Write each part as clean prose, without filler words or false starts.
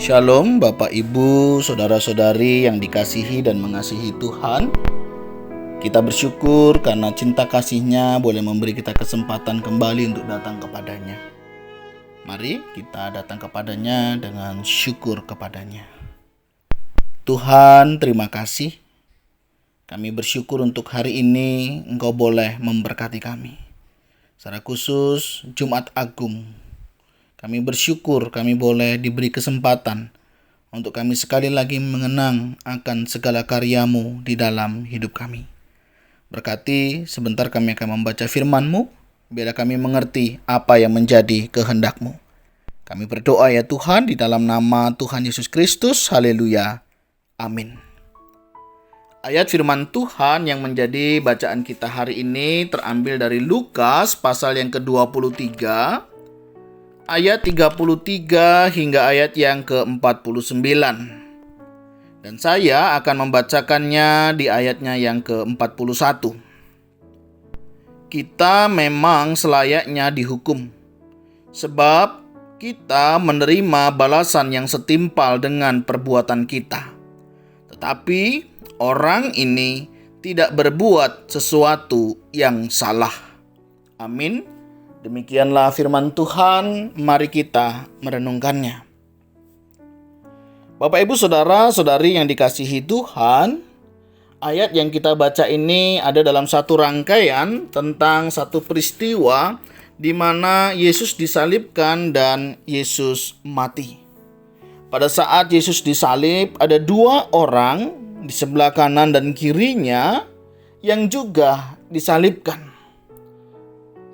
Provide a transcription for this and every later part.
Shalom Bapak Ibu, Saudara-saudari yang dikasihi dan mengasihi Tuhan. Kita bersyukur karena cinta kasih-Nya boleh memberi kita kesempatan kembali untuk datang kepadanya. Mari kita datang kepadanya dengan syukur kepadanya. Tuhan, terima kasih. Kami bersyukur untuk hari ini Engkau boleh memberkati kami. Secara khusus Jumat Agung, kami bersyukur kami boleh diberi kesempatan untuk kami sekali lagi mengenang akan segala karya-Mu di dalam hidup kami. Berkati sebentar kami akan membaca firman-Mu, biarlah kami mengerti apa yang menjadi kehendak-Mu. Kami berdoa ya Tuhan di dalam nama Tuhan Yesus Kristus. Haleluya. Amin. Ayat firman Tuhan yang menjadi bacaan kita hari ini terambil dari Lukas pasal yang ke-23. Ayat 33 hingga ayat yang ke-49. Dan saya akan membacakannya di ayatnya yang ke-41. Kita memang selayaknya dihukum, sebab kita menerima balasan yang setimpal dengan perbuatan kita. Tetapi orang ini tidak berbuat sesuatu yang salah. Amin. Demikianlah firman Tuhan, mari kita merenungkannya. Bapak Ibu Saudara-saudari yang dikasihi Tuhan, ayat yang kita baca ini ada dalam satu rangkaian tentang satu peristiwa di mana Yesus disalibkan dan Yesus mati. Pada saat Yesus disalib, ada dua orang di sebelah kanan dan kirinya yang juga disalibkan.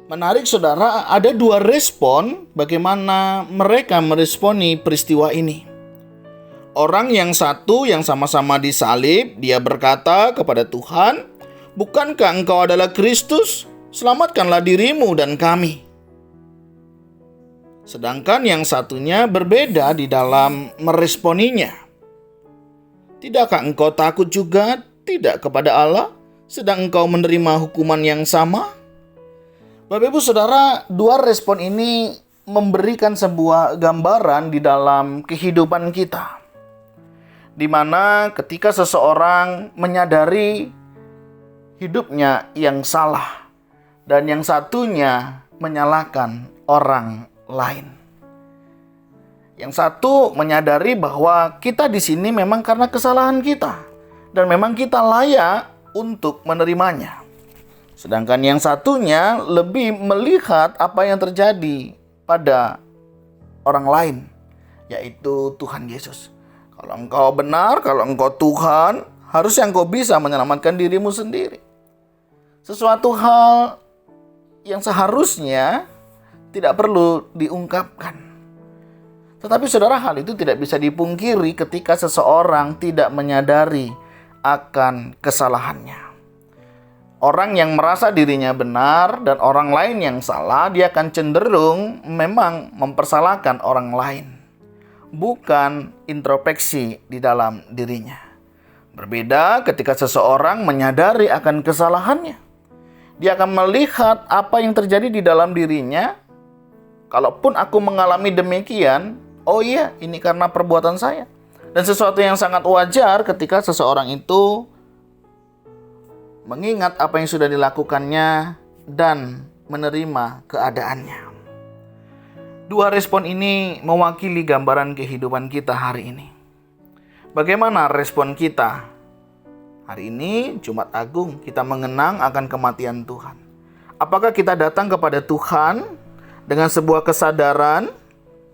Menarik saudara, ada dua respon bagaimana mereka meresponi peristiwa ini. Orang yang satu yang sama-sama disalib, dia berkata kepada Tuhan, "Bukankah Engkau adalah Kristus? Selamatkanlah dirimu dan kami." Sedangkan yang satunya berbeda di dalam meresponinya. "Tidakkah engkau takut juga tidak kepada Allah, sedang engkau menerima hukuman yang sama?" Bapak Ibu Saudara, dua respon ini memberikan sebuah gambaran di dalam kehidupan kita. Di mana ketika seseorang menyadari hidupnya yang salah dan yang satunya menyalahkan orang lain. Yang satu menyadari bahwa kita di sini memang karena kesalahan kita dan memang kita layak untuk menerimanya. Sedangkan yang satunya lebih melihat apa yang terjadi pada orang lain, yaitu Tuhan Yesus. Kalau engkau benar, kalau engkau Tuhan, harusnya engkau bisa menyelamatkan dirimu sendiri. Sesuatu hal yang seharusnya tidak perlu diungkapkan. Tetapi saudara, hal itu tidak bisa dipungkiri ketika seseorang tidak menyadari akan kesalahannya. Orang yang merasa dirinya benar dan orang lain yang salah, dia akan cenderung memang mempersalahkan orang lain, bukan introspeksi di dalam dirinya. Berbeda ketika seseorang menyadari akan kesalahannya. Dia akan melihat apa yang terjadi di dalam dirinya. Kalaupun aku mengalami demikian, oh iya, ini karena perbuatan saya. Dan sesuatu yang sangat wajar ketika seseorang itu mengingat apa yang sudah dilakukannya dan menerima keadaannya. Dua respon ini mewakili gambaran kehidupan kita hari ini. Bagaimana respon kita? Hari ini Jumat Agung, kita mengenang akan kematian Tuhan. Apakah kita datang kepada Tuhan dengan sebuah kesadaran,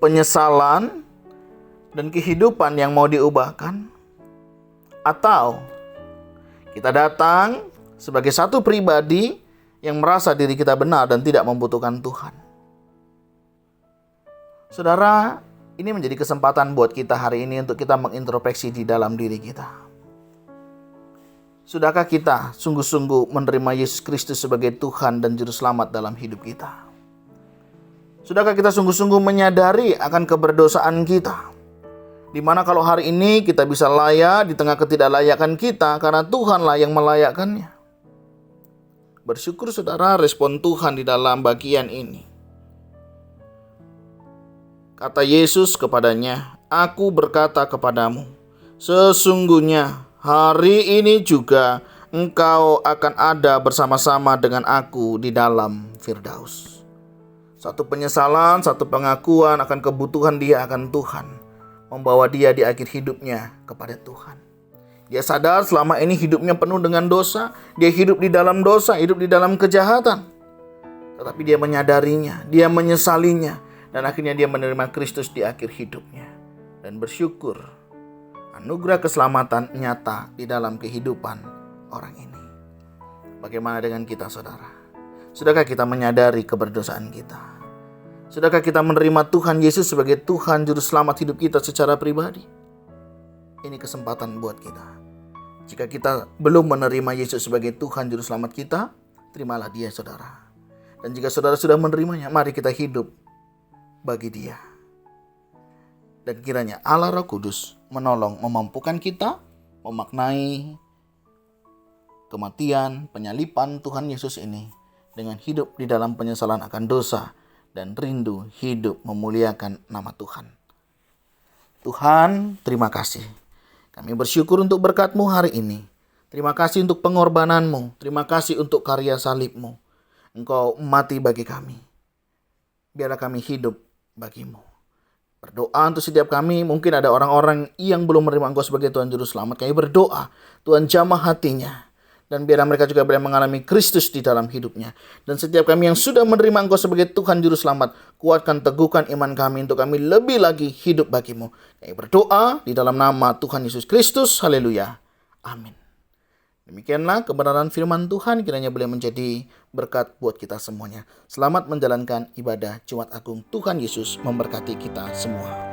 penyesalan, dan kehidupan yang mau diubahkan? Atau kita datang sebagai satu pribadi yang merasa diri kita benar dan tidak membutuhkan Tuhan? Saudara, ini menjadi kesempatan buat kita hari ini untuk kita mengintrospeksi di dalam diri kita. Sudahkah kita sungguh-sungguh menerima Yesus Kristus sebagai Tuhan dan Juru Selamat dalam hidup kita? Sudahkah kita sungguh-sungguh menyadari akan keberdosaan kita? Di mana kalau hari ini kita bisa layak di tengah ketidaklayakan kita karena Tuhanlah yang melayakkannya. Bersyukur saudara respon Tuhan di dalam bagian ini. Kata Yesus kepadanya, aku berkata kepadamu, sesungguhnya hari ini juga engkau akan ada bersama-sama dengan aku di dalam Firdaus. Satu penyesalan, satu pengakuan akan kebutuhan dia akan Tuhan, membawa dia di akhir hidupnya kepada Tuhan. Dia sadar selama ini hidupnya penuh dengan dosa, dia hidup di dalam dosa, hidup di dalam kejahatan. Tetapi dia menyadarinya, dia menyesalinya, dan akhirnya dia menerima Kristus di akhir hidupnya. Dan bersyukur anugerah keselamatan nyata di dalam kehidupan orang ini. Bagaimana dengan kita, saudara? Sudahkah kita menyadari keberdosaan kita? Sudahkah kita menerima Tuhan Yesus sebagai Tuhan Juru Selamat hidup kita secara pribadi? Ini kesempatan buat kita. Jika kita belum menerima Yesus sebagai Tuhan Juru Selamat kita, terimalah dia, saudara. Dan jika saudara sudah menerimanya, mari kita hidup bagi dia. Dan kiranya Allah Roh Kudus menolong, memampukan kita memaknai kematian, penyaliban Tuhan Yesus ini dengan hidup di dalam penyesalan akan dosa dan rindu hidup memuliakan nama Tuhan. Tuhan, terima kasih. Kami bersyukur untuk berkat-Mu hari ini. Terima kasih untuk pengorbanan-Mu. Terima kasih untuk karya salib-Mu. Engkau mati bagi kami. Biarlah kami hidup bagi-Mu. Berdoa untuk setiap kami. Mungkin ada orang-orang yang belum menerima Engkau sebagai Tuhan Juru Selamat. Kami berdoa, Tuhan jamah hatinya. Dan biarlah mereka juga boleh mengalami Kristus di dalam hidupnya. Dan setiap kami yang sudah menerima Engkau sebagai Tuhan Juru Selamat, kuatkan, teguhkan iman kami untuk kami lebih lagi hidup bagi-Mu. Kami berdoa di dalam nama Tuhan Yesus Kristus. Haleluya. Amin. Demikianlah kebenaran firman Tuhan, kiranya boleh menjadi berkat buat kita semuanya. Selamat menjalankan ibadah Jumat Agung. Tuhan Yesus memberkati kita semua.